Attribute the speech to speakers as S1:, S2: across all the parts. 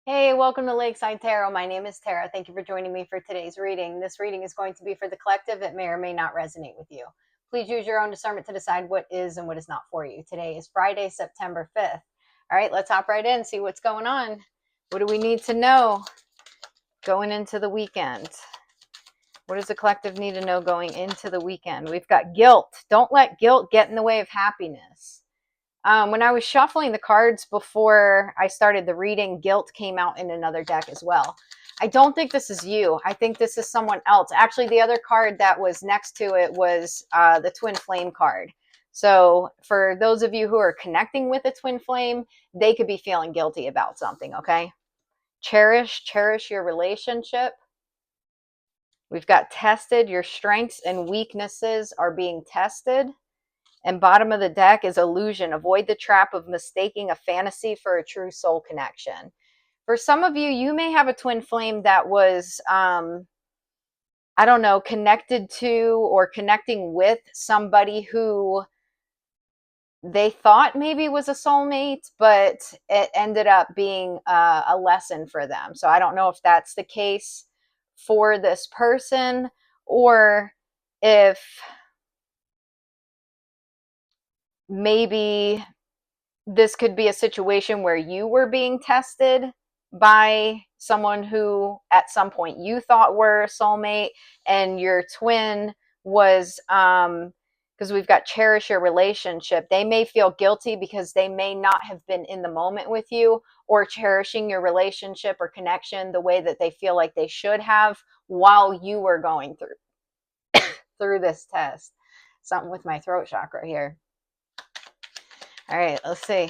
S1: Hey, welcome to Lakeside Tarot. My name is Tara. Thank you for joining me for today's reading. This reading is going to be for the collective. It may or may not resonate with you. Please use your own discernment to decide what is and what is not for you. Today is Friday, September 5th. All right, let's hop right in, see what's going on. What do we need to know going into the weekend? What does the collective need to know going into the weekend? We've got guilt. Don't let guilt get in the way of happiness. When I was shuffling the cards before I started the reading, guilt came out in another deck as well. I don't think this is you. I think this is someone else. Actually, the other card that was next to it was the twin flame card. So for those of you who are connecting with a twin flame, they could be feeling guilty about something, okay? Cherish your relationship. We've got tested. Your strengths and weaknesses are being tested. And bottom of the deck is illusion. Avoid the trap of mistaking a fantasy for a true soul connection. For some of you, you may have a twin flame that was, I don't know, connected to or connecting with somebody who they thought maybe was a soulmate, but it ended up being a lesson for them. So I don't know if that's the case for this person, or if maybe this could be a situation where you were being tested by someone who at some point you thought were a soulmate, and your twin was, because we've got cherish your relationship. They may feel guilty because they may not have been in the moment with you or cherishing your relationship or connection the way that they feel like they should have while you were going through this test. Something with my throat chakra here. All right, let's see.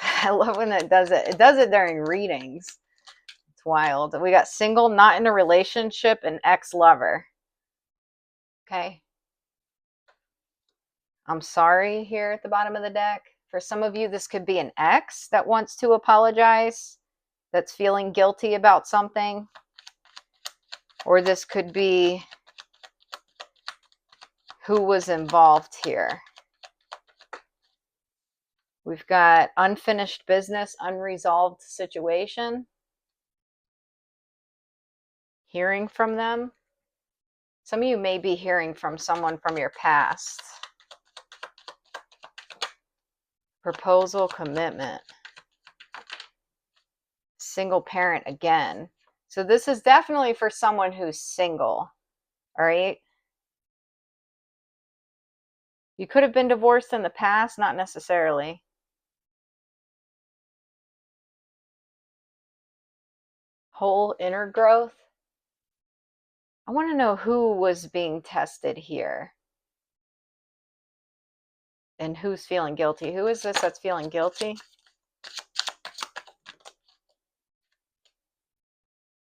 S1: I love when it does it. It does it during readings. It's wild. We got single, not in a relationship, and ex-lover. Okay. I'm sorry here at the bottom of the deck. For some of you, this could be an ex that wants to apologize, that's feeling guilty about something. Or this could be who was involved here. We've got unfinished business, unresolved situation. Hearing from them. Some of you may be hearing from someone from your past. Proposal, commitment. Single parent again. So this is definitely for someone who's single. All right. You could have been divorced in the past, not necessarily. Whole inner growth. I want to know who was being tested here. And who's feeling guilty. Who is this that's feeling guilty?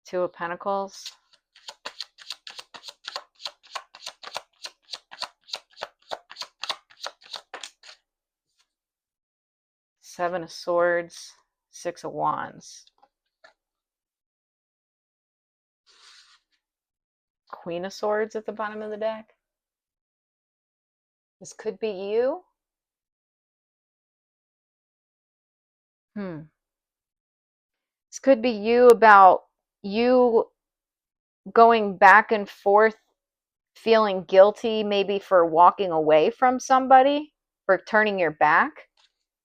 S1: Two of Pentacles. Seven of Swords. Six of Wands. Queen of Swords at the bottom of the deck. This could be you. This could be you, about you going back and forth, feeling guilty maybe for walking away from somebody, for turning your back.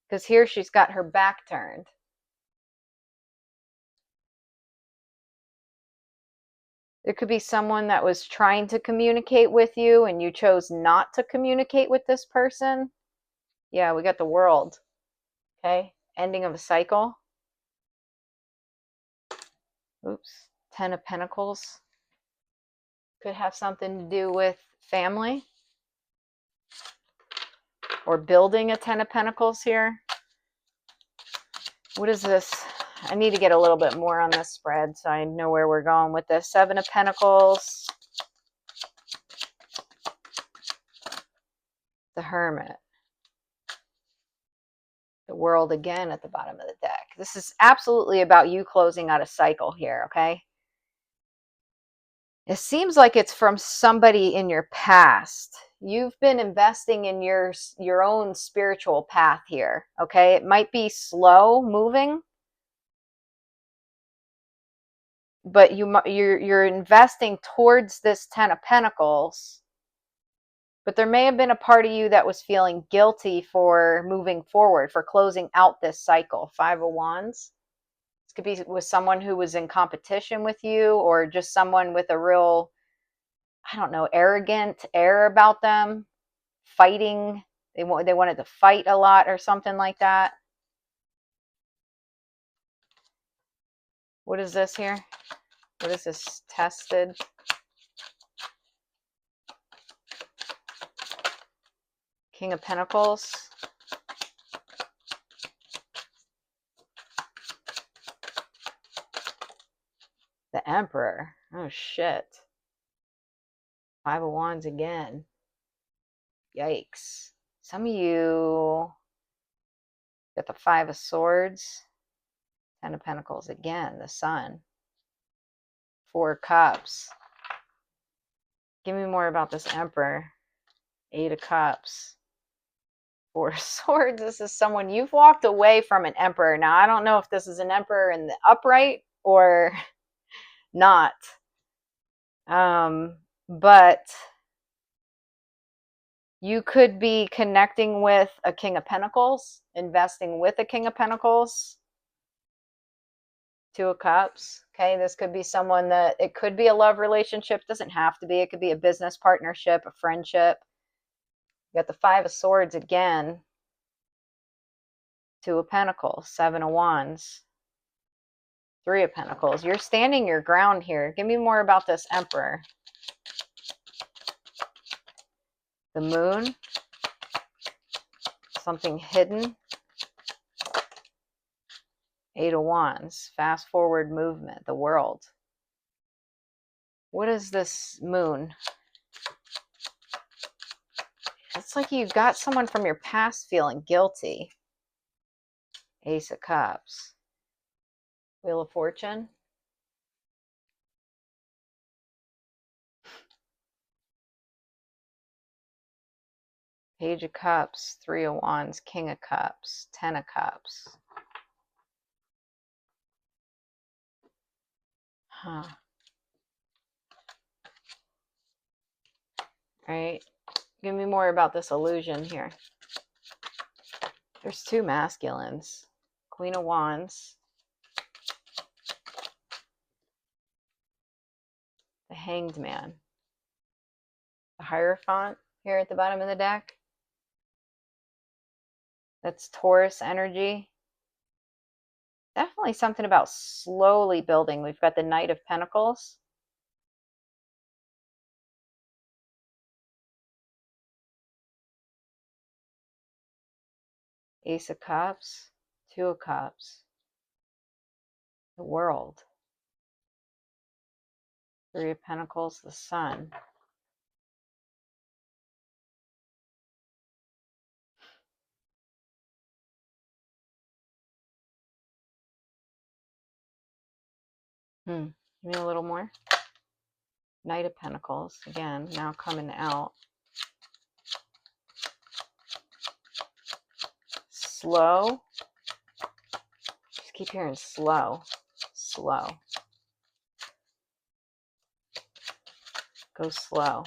S1: Because here she's got her back turned. There could be someone that was trying to communicate with you and you chose not to communicate with this person. Yeah, we got the World. Okay, ending of a cycle. Oops, Ten of Pentacles. Could have something to do with family or building a Ten of Pentacles here. What is this? I need to get a little bit more on this spread so I know where we're going with this. Seven of Pentacles. The Hermit. The World again at the bottom of the deck. This is absolutely about you closing out a cycle here, okay? It seems like it's from somebody in your past. You've been investing in your own spiritual path here, okay? It might be slow moving, but you're investing towards this 10 of Pentacles. But there may have been a part of you that was feeling guilty for moving forward, for closing out this cycle. 5 of Wands. This could be with someone who was in competition with you, or just someone with a real, I don't know, arrogant air about them, fighting. They wanted to fight a lot or something like that. What is this here? What is this? Tested. King of Pentacles. The Emperor. Oh, shit. 5 of Wands again. Yikes. Some of you got the 5 of Swords. 10 of Pentacles again. The Sun. 4 of Cups. Give me more about this Emperor. 8 of Cups. 4 of Swords. This is someone you've walked away from an Emperor. Now, I don't know if this is an Emperor in the upright or not. But you could be connecting with a King of Pentacles, investing with a King of Pentacles. 2 of Cups. Okay, this could be someone that, it could be a love relationship. Doesn't have to be. It could be a business partnership, a friendship. You got the 5 of Swords again. 2 of Pentacles. 7 of Wands. 3 of Pentacles. You're standing your ground here. Give me more about this Emperor. The Moon. Something hidden. 8 of Wands. Fast forward movement. The World. What is this Moon? It's like you got someone from your past feeling guilty. Ace of Cups. Wheel of Fortune. Page of Cups. 3 of Wands. King of Cups. 10 of Cups. Huh. All right. Give me more about this illusion here. There's 2 masculines. Queen of Wands. The Hanged Man. The Hierophant here at the bottom of the deck. That's Taurus energy. Definitely something about slowly building. We've got the Knight of Pentacles. Ace of Cups. 2 of Cups. The World. 3 of Pentacles. The Sun. Give me a little more. Knight of Pentacles. Again, now coming out. Slow. Just keep hearing slow. Slow. Go slow.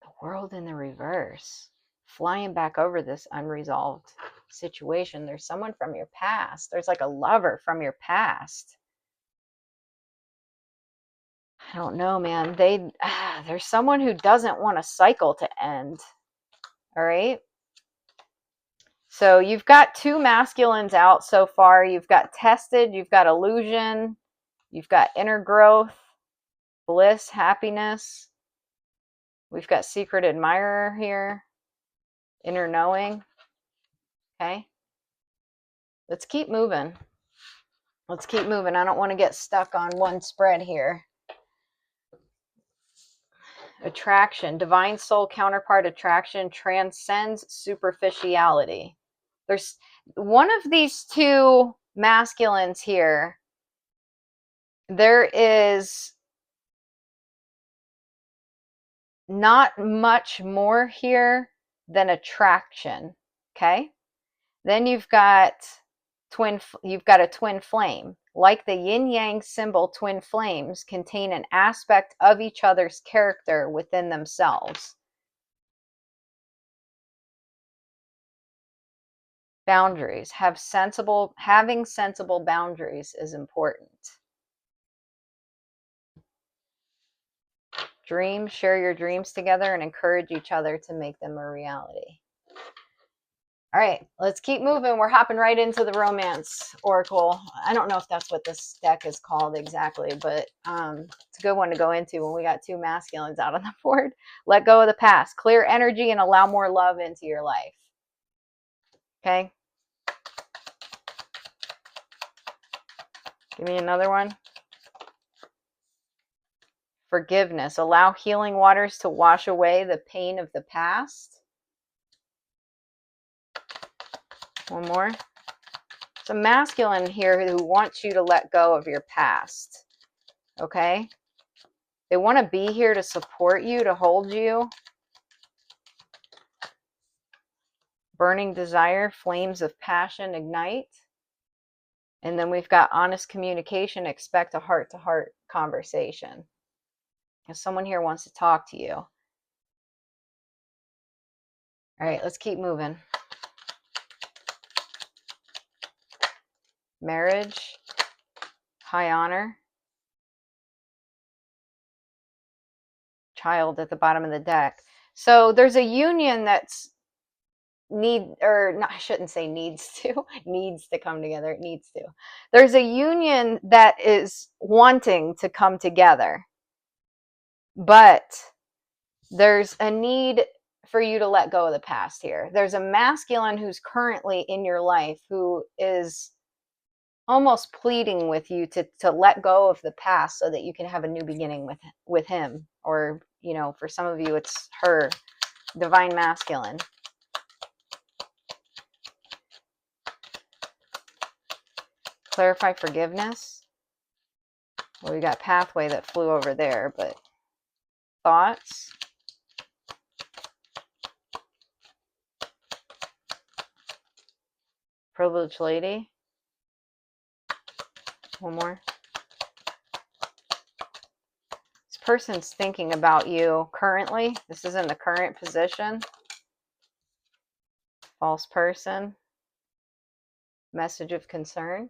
S1: The World in the reverse. Flying back over this unresolved situation. There's someone from your past. There's like a lover from your past. I don't know, man. There's someone who doesn't want a cycle to end. All right. So you've got 2 masculines out so far. You've got Tested. You've got Illusion. You've got Inner Growth, Bliss, Happiness. We've got Secret Admirer here. Inner Knowing. Okay. Let's keep moving. Let's keep moving. I don't want to get stuck on one spread here. Attraction. Divine soul counterpart attraction transcends superficiality. There's one of these 2 masculines here. There is not much more here than attraction. Okay. Then you've got you've got a twin flame. Like the yin-yang symbol, twin flames contain an aspect of each other's character within themselves. Boundaries. Having sensible boundaries is important. Dreams. Share your dreams together and encourage each other to make them a reality. All right, let's keep moving. We're hopping right into the romance oracle. I don't know if that's what this deck is called exactly, but it's a good one to go into when we got two masculines out on the board. Let go of the past. Clear energy and allow more love into your life. Okay. Give me another one. Forgiveness. Allow healing waters to wash away the pain of the past. One more. It's a masculine here who wants you to let go of your past. Okay? They want to be here to support you, to hold you. Burning desire, flames of passion ignite. And then we've got honest communication, expect a heart-to-heart conversation. If someone here wants to talk to you. All right, let's keep moving. Marriage, high honor, child at the bottom of the deck. So there's a union that's I shouldn't say needs to come together. It needs to. There's a union that is wanting to come together, but there's a need for you to let go of the past here. There's a masculine who's currently in your life who is almost pleading with you to let go of the past so that you can have a new beginning with him, or for some of you it's her, divine masculine. Clarify forgiveness. Well, we got pathway that flew over there, but thoughts. Privileged lady. One more. This person's thinking about you currently. This is in the current position. False person. Message of concern.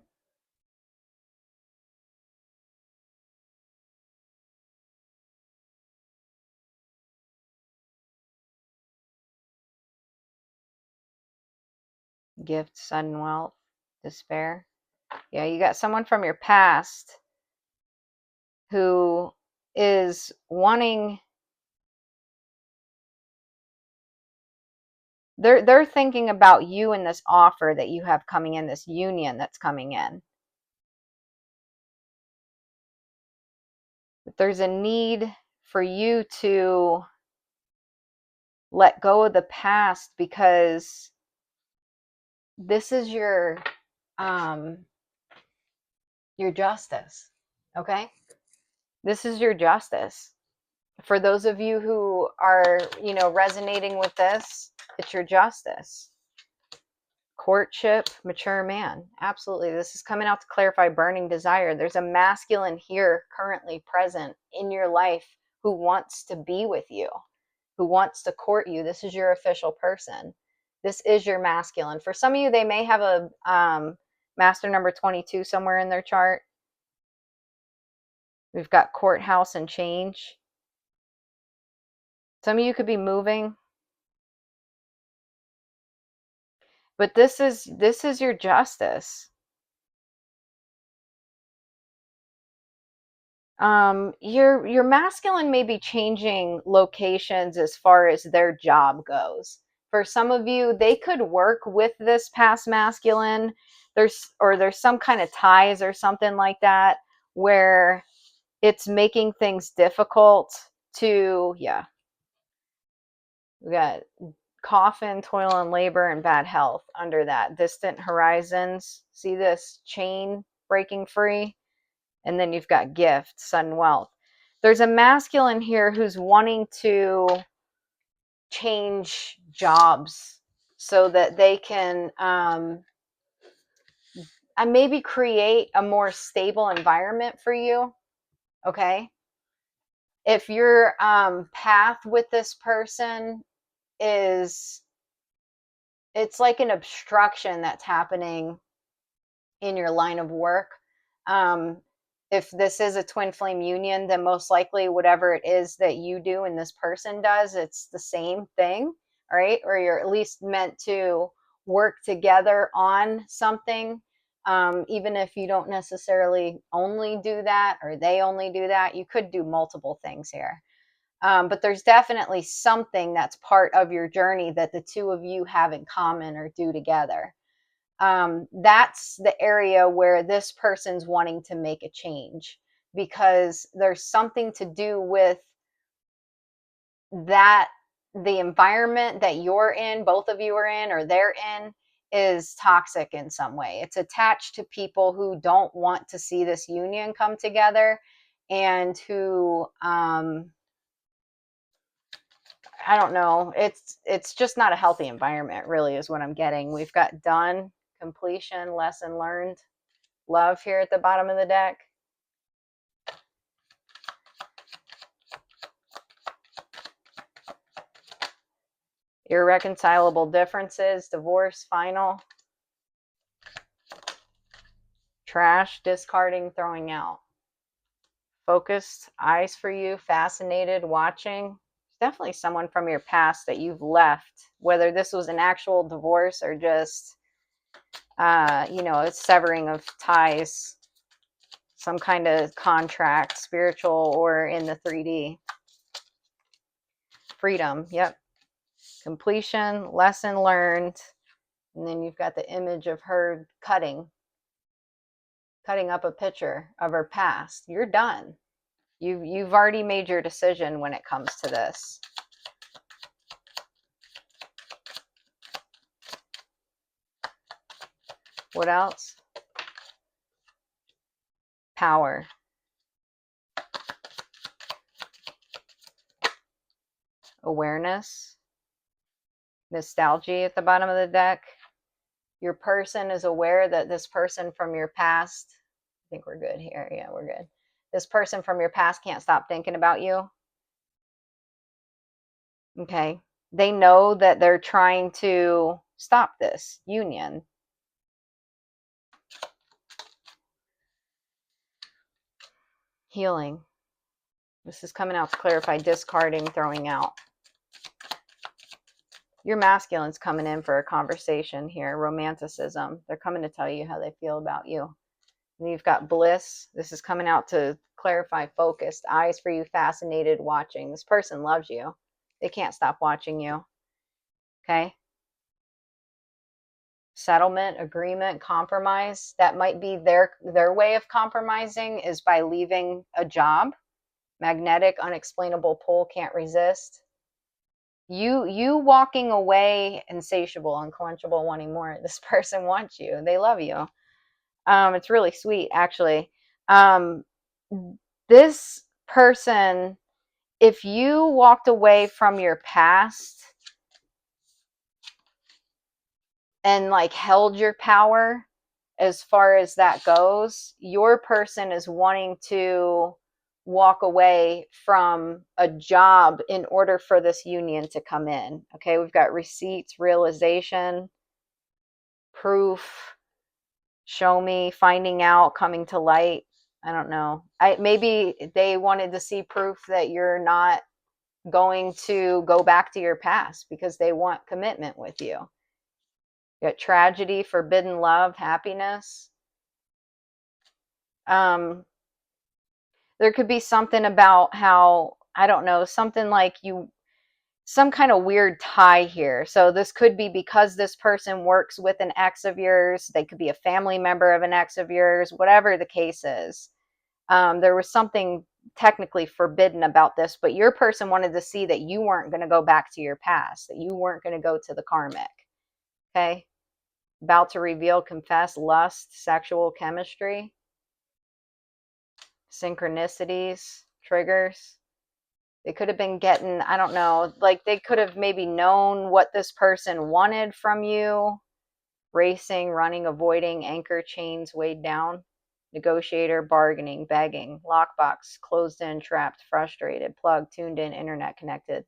S1: Gift, sudden wealth, despair. Yeah, you got someone from your past who is wanting, they're thinking about you and this offer that you have coming in, this union that's coming in. But there's a need for you to let go of the past, because this is your justice. Okay? This is your justice. For those of you who are, resonating with this, it's your justice. Courtship, mature man. Absolutely. This is coming out to clarify burning desire. There's a masculine here currently present in your life who wants to be with you, who wants to court you. This is your official person. This is your masculine. For some of you, they may have a master number 22 somewhere in their chart. We've got courthouse and change. Some of you could be moving. But this is your justice. Your masculine may be changing locations as far as their job goes. For some of you, they could work with this past masculine. There's some kind of ties or something like that where it's making things difficult to, we got coffin, toil and labor, and bad health under that. Distant horizons. See this chain breaking free? And then you've got gift, sudden wealth. There's a masculine here who's wanting to change jobs so that they can maybe create a more stable environment for you. Okay. If your path with this person is, it's like an obstruction that's happening in your line of work. Um, if this is a twin flame union, then most likely whatever it is that you do and this person does, it's the same thing, right? Or you're at least meant to work together on something. Even if you don't necessarily only do that or they only do that, you could do multiple things here. But there's definitely something that's part of your journey that the two of you have in common or do together. That's the area where this person's wanting to make a change, because there's something to do with that the environment that you're in, both of you are in, or they're in, is toxic in some way. It's attached to people who don't want to see this union come together, and who I don't know, it's just not a healthy environment, really, is what I'm getting. We've got done, completion, lesson learned, love here at the bottom of the deck. Irreconcilable differences, divorce, final, trash, discarding, throwing out. Focused, eyes for you, fascinated, watching. Definitely someone from your past that you've left, whether this was an actual divorce or just, a severing of ties, some kind of contract, spiritual or in the 3D. Freedom, yep. Completion, lesson learned. And then you've got the image of her cutting up a picture of her past. You're done. You've already made your decision when it comes to this. What else? Power. Awareness. Nostalgia at the bottom of the deck. Your person is aware that this person from your past, I think we're good here. Yeah, we're good. This person from your past can't stop thinking about you. Okay. They know that they're trying to stop this union. Healing. This is coming out to clarify discarding, throwing out. Your masculine's coming in for a conversation here. Romanticism. They're coming to tell you how they feel about you. And you've got bliss. This is coming out to clarify focused. Eyes for you, fascinated, watching. This person loves you. They can't stop watching you. Okay? Settlement, agreement, compromise. That might be their way of compromising, is by leaving a job. Magnetic, unexplainable pull, can't resist. You walking away, insatiable, unquenchable, wanting more. This person wants you. They love you. It's really sweet, actually. This person, if you walked away from your past and like held your power as far as that goes, your person is wanting to walk away from a job in order for this union to come in. Okay, we've got receipts, realization, proof, show me, finding out, coming to light. I don't know. Maybe they wanted to see proof that you're not going to go back to your past because they want commitment with you. You got tragedy, forbidden love, happiness. There could be something about how, I don't know, something like some kind of weird tie here. So this could be because this person works with an ex of yours. They could be a family member of an ex of yours, whatever the case is. There was something technically forbidden about this, but your person wanted to see that you weren't going to go back to your past, that you weren't going to go to the karmic. Okay? About to reveal, confess, lust, sexual chemistry, synchronicities, triggers. They could have been getting, I don't know, like they could have maybe known what this person wanted from you. racing, running, avoiding, anchor, chains, weighed down, negotiator, bargaining, begging, lockbox, closed in, trapped, frustrated, plugged, tuned in, internet connected.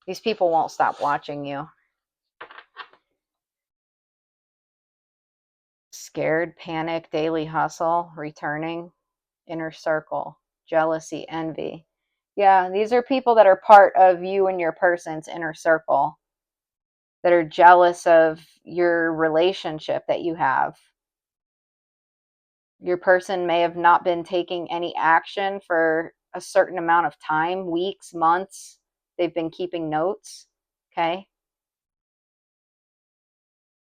S1: These people won't stop watching you. Scared, panic, daily hustle, returning, inner circle, jealousy, envy. Yeah, these are people that are part of you and your person's inner circle that are jealous of your relationship that you have. Your person may have not been taking any action for a certain amount of time, weeks, months. They've been keeping notes, okay?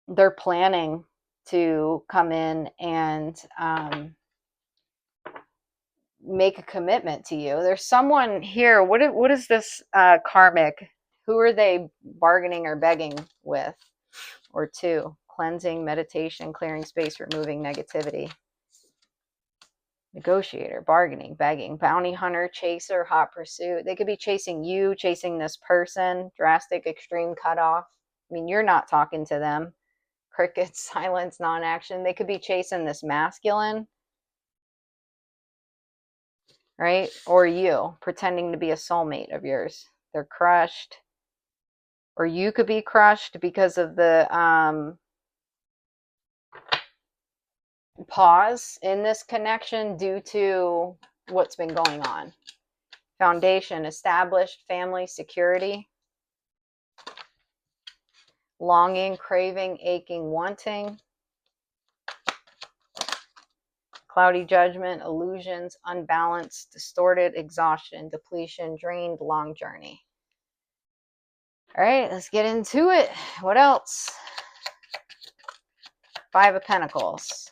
S1: They're planning to come in and make a commitment to you. There's someone here. What is this karmic? Who are they bargaining or begging with or to? Cleansing, meditation, clearing space, removing negativity. Negotiator, bargaining, begging, bounty hunter, chaser, hot pursuit. They could be chasing you, chasing this person, drastic, extreme cutoff. I mean, you're not talking to them. Crickets, silence, non-action. They could be chasing this masculine, right? Or you, pretending to be a soulmate of yours. They're crushed. Or you could be crushed because of the pause in this connection due to what's been going on. Foundation, established, family, security. Longing, craving, aching, wanting. Cloudy judgment, illusions, unbalanced, distorted, exhaustion, depletion, drained, long journey. All right, let's get into it. What else? Five of Pentacles.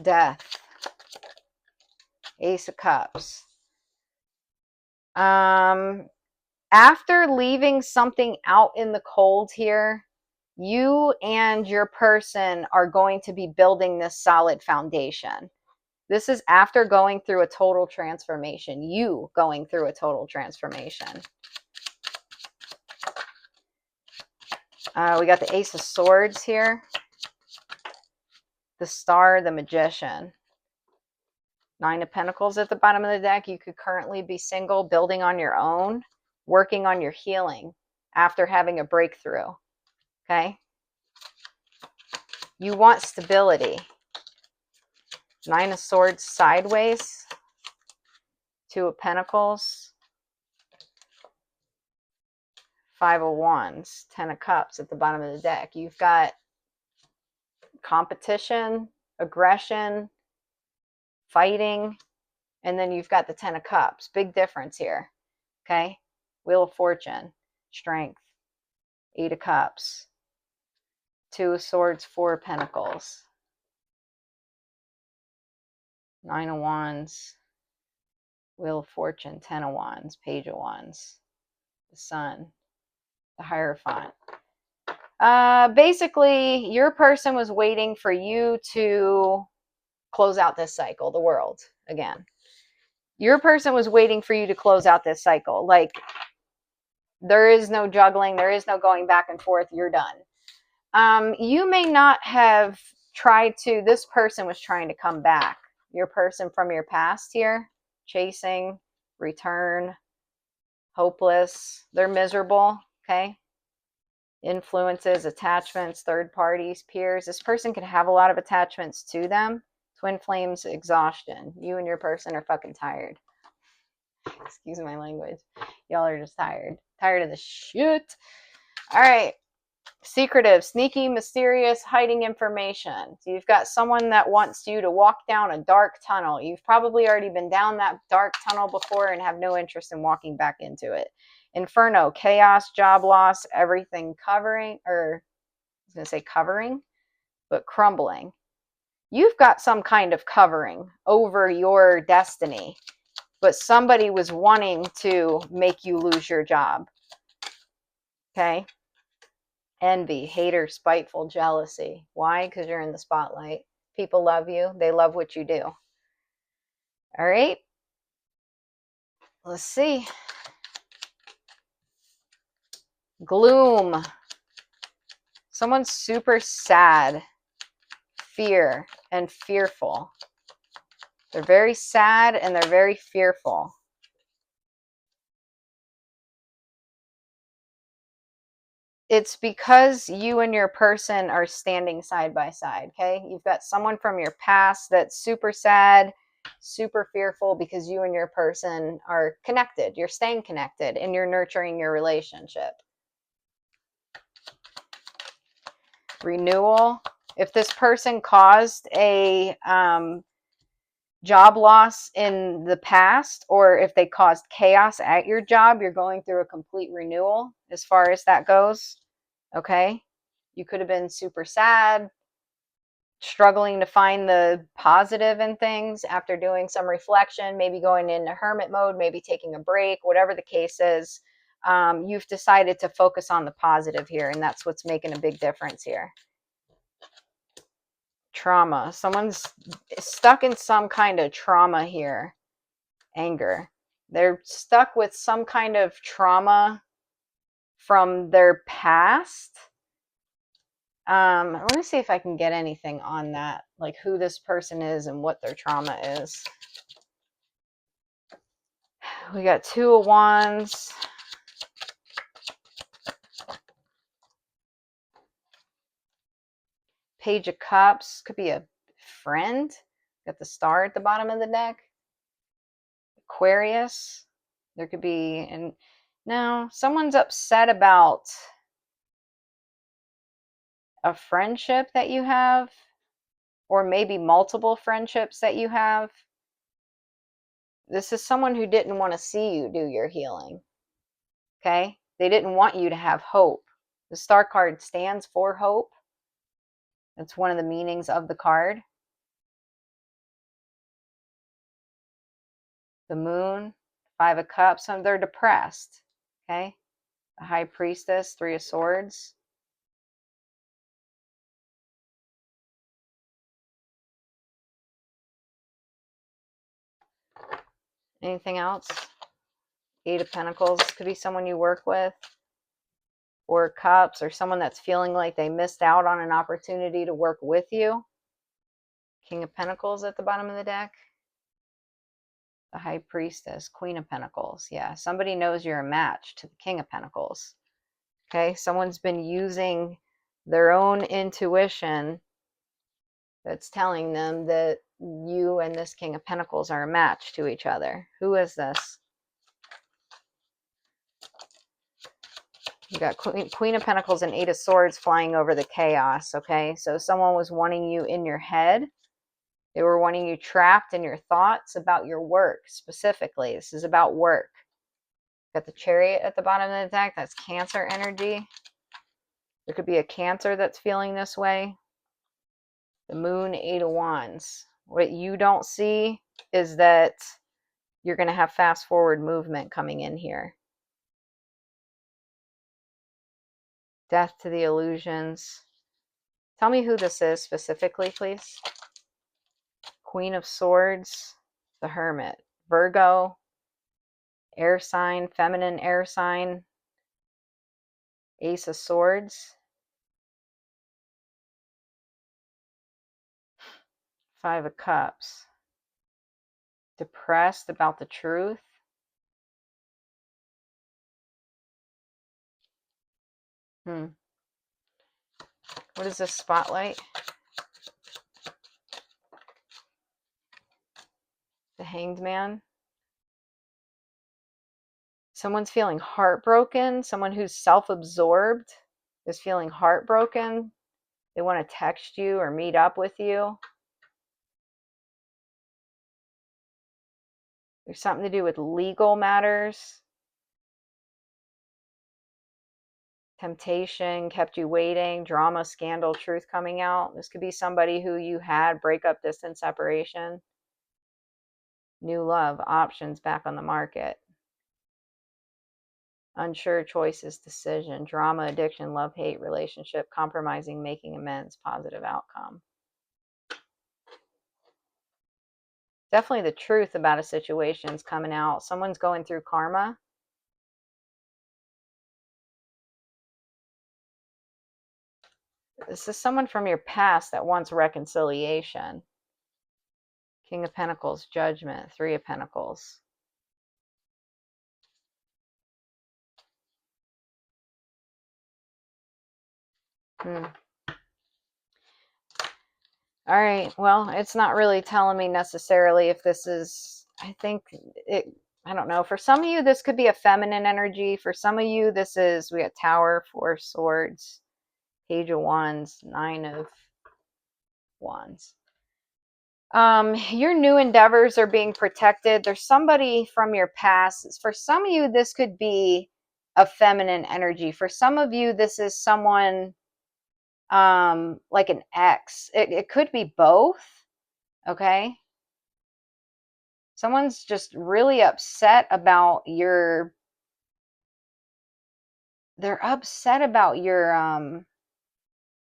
S1: Death. Ace of Cups. After leaving something out in the cold here, you and your person are going to be building this solid foundation. This is after going through a total transformation. You going through a total transformation. We got the Ace of Swords here. The Star, the Magician. Nine of Pentacles at the bottom of the deck. You could currently be single, building on your own, working on your healing after having a breakthrough. Okay? You want stability. Nine of Swords sideways. Two of Pentacles. Five of Wands. Ten of Cups at the bottom of the deck. You've got competition, aggression, fighting, and then you've got the Ten of Cups. Big difference here. Okay? Wheel of Fortune. Strength. Eight of Cups. Two of Swords. Four of Pentacles. Nine of Wands. Wheel of Fortune. Ten of Wands. Page of Wands. The Sun. The Hierophant. Basically, your person was waiting for you to close out this cycle, the world, again. Your person was waiting for you to close out this cycle. Like, there is no juggling. There is no going back and forth. You're done. You may not have tried to, this person was trying to come back. Your person from your past here, chasing, return, hopeless. They're miserable, okay? Influences, attachments, third parties, peers. This person could have a lot of attachments to them. Twin flames, exhaustion. You and your person are fucking tired. Excuse my language. Y'all are just tired. Tired of the shit. All right. Secretive, sneaky, mysterious, hiding information. So you've got someone that wants you to walk down a dark tunnel. You've probably already been down that dark tunnel before and have no interest in walking back into it. Inferno, chaos, job loss, everything covering, or I was going to say covering, but crumbling. You've got some kind of covering over your destiny, but somebody was wanting to make you lose your job. Okay? Envy, hater, spiteful, jealousy. Why? Because you're in the spotlight. People love you. They love what you do. All right? Let's see. Gloom. Someone's super sad, fear, and fearful. They're very sad and they're very fearful. It's because you and your person are standing side by side, okay? You've got someone from your past that's super sad, super fearful because you and your person are connected. You're staying connected and you're nurturing your relationship. Renewal. If this person caused a job loss in the past, or if they caused chaos at your job, you're going through a complete renewal as far as that goes. Okay? You could have been super sad, struggling to find the positive in things after doing some reflection, maybe going into hermit mode, maybe taking a break, whatever the case is. You've decided to focus on the positive here, and that's what's making a big difference here. Trauma. Someone's stuck in some kind of trauma here. Anger. They're stuck with some kind of trauma from their past. Let me see if I can get anything on that, like who this person is and what their trauma is. We got 2 of Wands. Page of Cups. Could be a friend. Got the star at the bottom of the deck. Aquarius. There could be, and no, someone's upset about a friendship that you have, or maybe multiple friendships that you have. This is someone who didn't want to see you do your healing. Okay? They didn't want you to have hope. The star card stands for hope. That's one of the meanings of the card. The moon, 5 of Cups, they're depressed. Okay? The High Priestess, 3 of Swords. Anything else? 8 of Pentacles. Could be someone you work with. 4 of Cups, or someone that's feeling like they missed out on an opportunity to work with you. King of Pentacles at the bottom of the deck. The High Priestess, Queen of Pentacles. Yeah, somebody knows you're a match to the King of Pentacles. Okay, someone's been using their own intuition that's telling them that you and this King of Pentacles are a match to each other. Who is this? You got Queen of Pentacles and 8 of Swords flying over the chaos, okay? So someone was wanting you in your head. They were wanting you trapped in your thoughts about your work specifically. This is about work. Got the Chariot at the bottom of the deck. That's Cancer energy. There could be a Cancer that's feeling this way. The Moon, 8 of Wands. What you don't see is that you're going to have fast forward movement coming in here. Death to the illusions. Tell me who this is specifically, please. Queen of Swords, the Hermit. Virgo, air sign, feminine air sign. Ace of Swords. 5 of Cups. Depressed about the truth. What is this spotlight? The Hanged Man. Someone's feeling heartbroken. Someone who's self-absorbed is feeling heartbroken. They want to text you or meet up with you. There's something to do with legal matters. Temptation kept you waiting. Drama, scandal, truth coming out. This could be somebody who you had breakup, distance, separation. New love, options back on the market. Unsure choices, decision. Drama, addiction, love, hate, relationship, compromising, making amends, positive outcome. Definitely the truth about a situation is coming out. Someone's going through karma. This is someone from your past that wants reconciliation. King of Pentacles, Judgment, Three of Pentacles. All right, well, it's not really telling me necessarily if this is, I think it, I don't know. For some of you, this could be a feminine energy. For some of you, this is, we got Tower, Four of Swords, Page of Wands, Nine of Wands. Your new endeavors are being protected. There's somebody from your past. For some of you, this could be a feminine energy. For some of you, this is someone like an ex. It could be both. Okay. Someone's just really upset about your, they're upset about your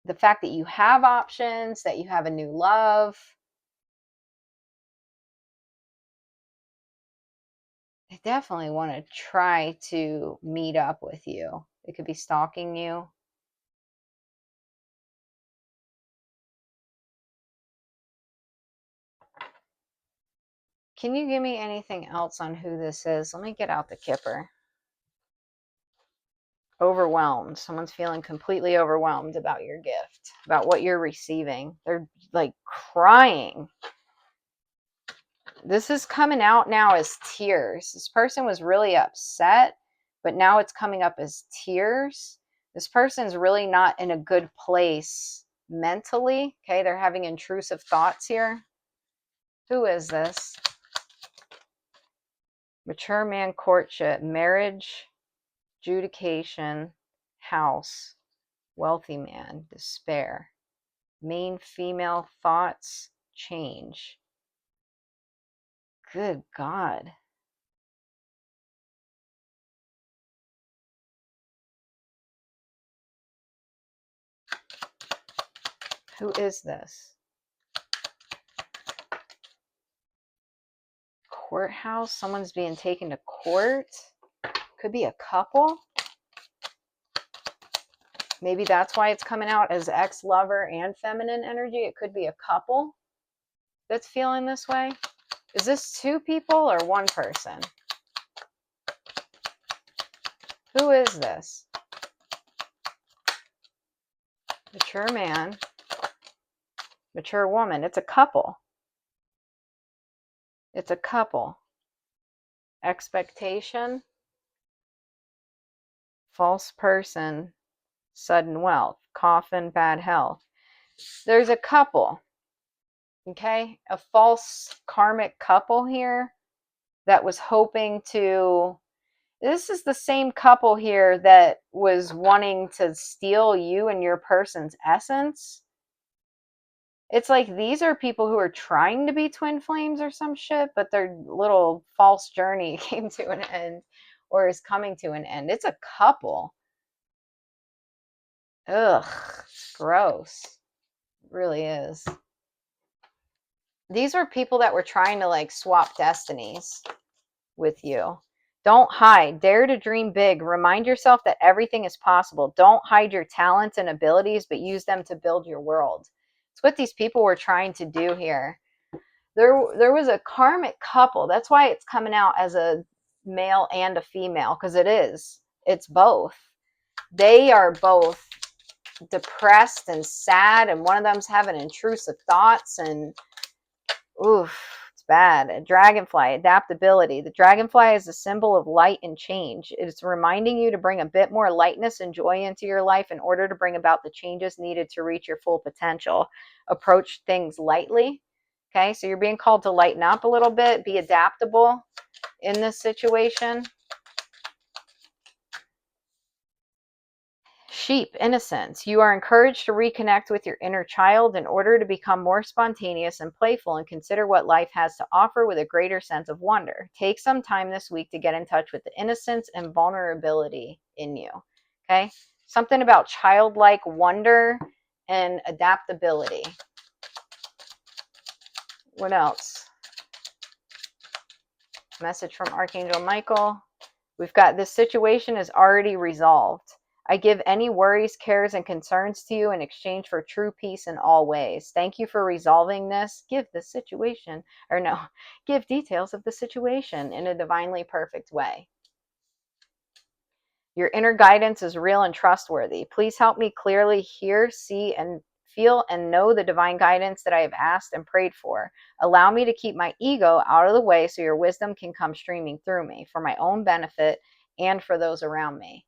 S1: the fact that you have options, that you have a new love. They definitely want to try to meet up with you. They could be stalking you. Can you give me anything else on who this is? Let me get out the Kipper. Overwhelmed. Someone's feeling completely overwhelmed about your gift, about what you're receiving. They're like crying. This is coming out now as tears. This person was really upset, but now it's coming up as tears. This person's really not in a good place mentally. Okay, they're having intrusive thoughts here. Who is this? Mature man, courtship, marriage, adjudication, house, wealthy man, despair, main female, thoughts, change. Good God. Who is this? Courthouse. Someone's being taken to court. Could be a couple. Maybe that's why it's coming out as ex-lover and feminine energy. It could be a couple that's feeling this way. Is this two people or one person? Who is this? Mature man, mature woman. It's a couple. It's a couple. Expectation, false person, sudden wealth, coffin, bad health. There's a couple, okay? A false karmic couple here that was hoping to, this is the same couple here that was wanting to steal you and your person's essence. It's like these are people who are trying to be twin flames or some shit, but their little false journey came to an end or is coming to an end. It's a couple. Ugh, gross. It really is. These were people that were trying to like swap destinies with you. Don't hide. Dare to dream big. Remind yourself that everything is possible. Don't hide your talents and abilities, but use them to build your world. It's what these people were trying to do here. There was a karmic couple. That's why it's coming out as a male and a female, because it is. It's both. They are both depressed and sad, and one of them's having intrusive thoughts, and oof, it's bad. A dragonfly, adaptability. The dragonfly is a symbol of light and change. It's reminding you to bring a bit more lightness and joy into your life in order to bring about the changes needed to reach your full potential. Approach things lightly. Okay, so you're being called to lighten up a little bit, be adaptable in this situation. Sheep, innocence. You are encouraged to reconnect with your inner child in order to become more spontaneous and playful and consider what life has to offer with a greater sense of wonder. Take some time this week to get in touch with the innocence and vulnerability in you. Okay? Something about childlike wonder and adaptability. What else? Message from Archangel Michael. We've got this situation is already resolved. I give any worries, cares, and concerns to you in exchange for true peace in all ways. Thank you for resolving this. Give the situation, or no, give details of the situation in a divinely perfect way. Your inner guidance is real and trustworthy. Please help me clearly hear, see, and feel and know the divine guidance that I have asked and prayed for. Allow me to keep my ego out of the way so your wisdom can come streaming through me for my own benefit and for those around me.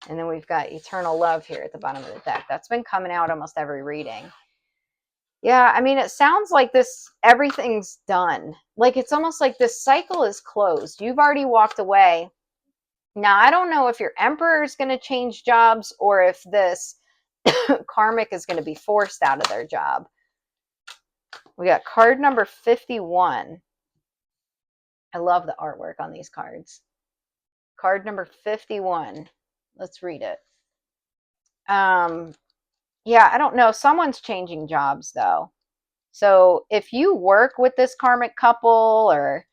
S1: And then we've got eternal love here at the bottom of the deck. That's been coming out almost every reading. Yeah, I mean, it sounds like this, everything's done. Like it's almost like this cycle is closed. You've already walked away. Now, I don't know if your emperor is going to change jobs or if this karmic is going to be forced out of their job. We got card number 51. I love the artwork on these cards. Card number 51. Let's read it. Yeah, I don't know. Someone's changing jobs though. So if you work with this karmic couple, or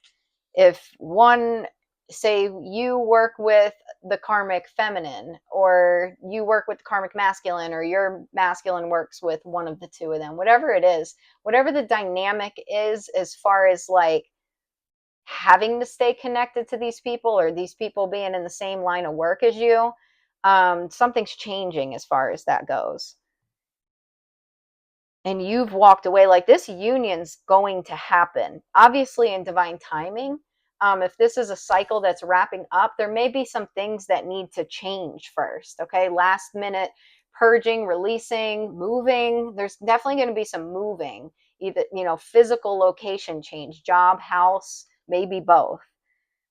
S1: if one, say you work with the karmic feminine, or you work with the karmic masculine, or your masculine works with one of the two of them, whatever it is, whatever the dynamic is, as far as like having to stay connected to these people or these people being in the same line of work as you, something's changing as far as that goes. And you've walked away. Like this union's going to happen, obviously in divine timing. If this is a cycle that's wrapping up, there may be some things that need to change first. Okay, last minute purging, releasing, moving. There's definitely going to be some moving, either, you know, physical location change, job, house, maybe both.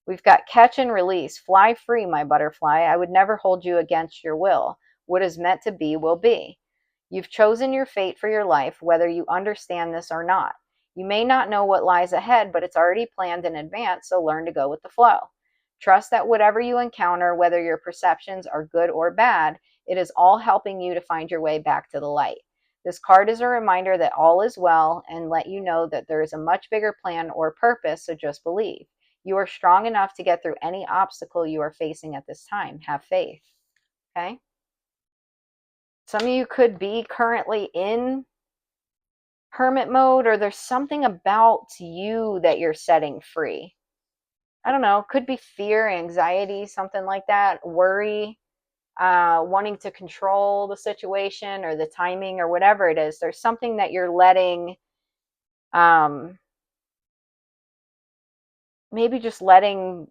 S1: We've got catch and release. Fly free, my butterfly. I would never hold you against your will. What is meant to be will be. You've chosen your fate for your life, whether you understand this or not. You may not know what lies ahead, but it's already planned in advance, so learn to go with the flow. Trust that whatever you encounter, whether your perceptions are good or bad, it is all helping you to find your way back to the light. This card is a reminder that all is well and let you know that there is a much bigger plan or purpose, so just believe. You are strong enough to get through any obstacle you are facing at this time. Have faith. Okay? Some of you could be currently in hermit mode, or there's something about you that you're setting free. I don't know. Could be fear, anxiety, something like that, worry, wanting to control the situation or the timing or whatever it is. There's something that you're letting, maybe just letting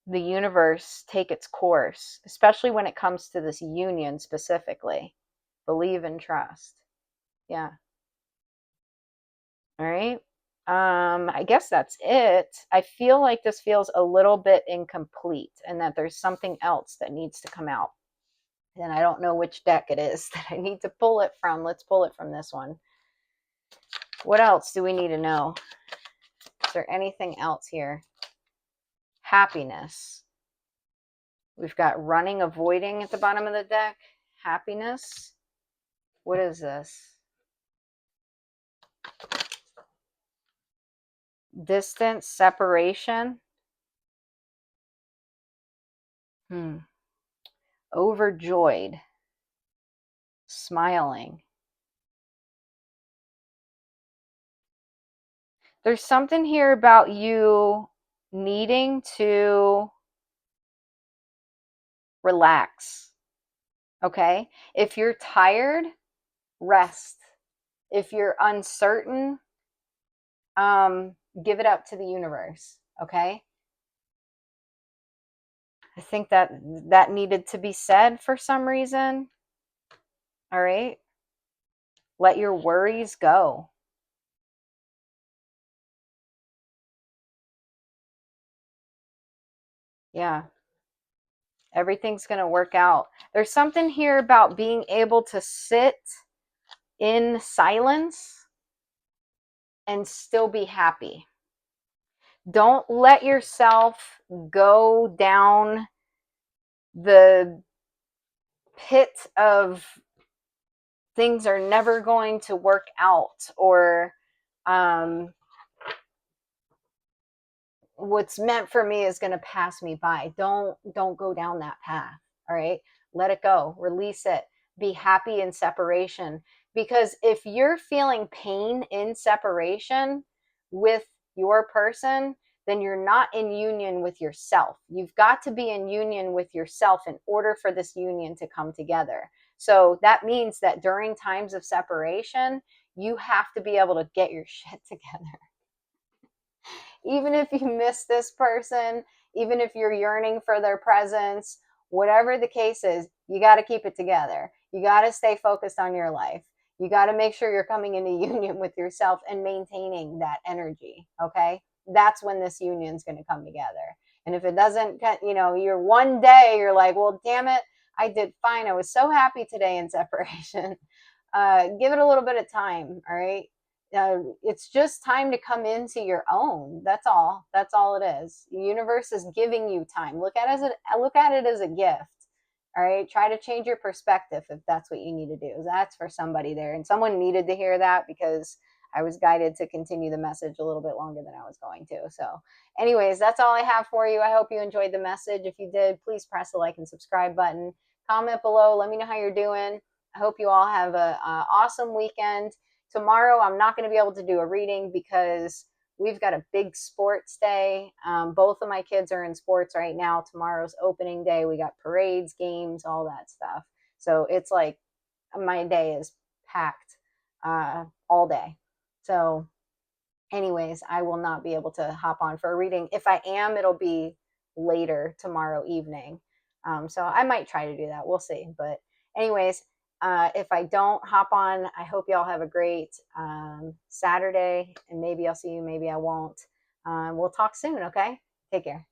S1: the universe take its course, especially when it comes to this union specifically. Believe and trust. Yeah. All right. I guess that's it. I feel like this feels a little bit incomplete and that there's something else that needs to come out. And I don't know which deck it is that I need to pull it from. Let's pull it from this one. What else do we need to know? Is there anything else here? Happiness. We've got running, avoiding at the bottom of the deck. Happiness. What is this? Distance, separation. Overjoyed. Smiling. There's something here about you needing to relax. Okay? If you're tired, rest. If you're uncertain, give it up to the universe. Okay? I think that needed to be said for some reason. All right? Let your worries go. Yeah. Everything's going to work out. There's something here about being able to sit in silence and still be happy. Don't let yourself go down the pit of things are never going to work out, or what's meant for me is going to pass me by. Don't go down that path. All right? let it go, release it, be happy in separation. Because if you're feeling pain in separation with your person, then you're not in union with yourself. You've got to be in union with yourself in order for this union to come together. So that means that during times of separation, you have to be able to get your shit together. Even if you miss this person, even if you're yearning for their presence, whatever the case is, you got to keep it together. You got to stay focused on your life. You got to make sure you're coming into union with yourself and maintaining that energy. Okay. That's when this union's going to come together. And if it doesn't, you're one day, you're like, well, damn it, I did fine. I was so happy today in separation. Give it a little bit of time. All right. It's just time to come into your own. That's all. That's all it is. The universe is giving you time. Look at it as a gift. All right. Try to change your perspective if that's what you need to do. That's for somebody there. And someone needed to hear that because I was guided to continue the message a little bit longer than I was going to. So anyways, that's all I have for you. I hope you enjoyed the message. If you did, please press the like and subscribe button. Comment below. Let me know how you're doing. I hope you all have an awesome weekend. Tomorrow, I'm not going to be able to do a reading because we've got a big sports day. Both of my kids are in sports right now. Tomorrow's opening day. We got parades, games, all that stuff. So it's like my day is packed all day. So anyways, I will not be able to hop on for a reading. If I am, it'll be later tomorrow evening. So I might try to do that. We'll see. But anyways, if I don't hop on, I hope y'all have a great Saturday, and maybe I'll see you, maybe I won't. We'll talk soon, okay? Take care.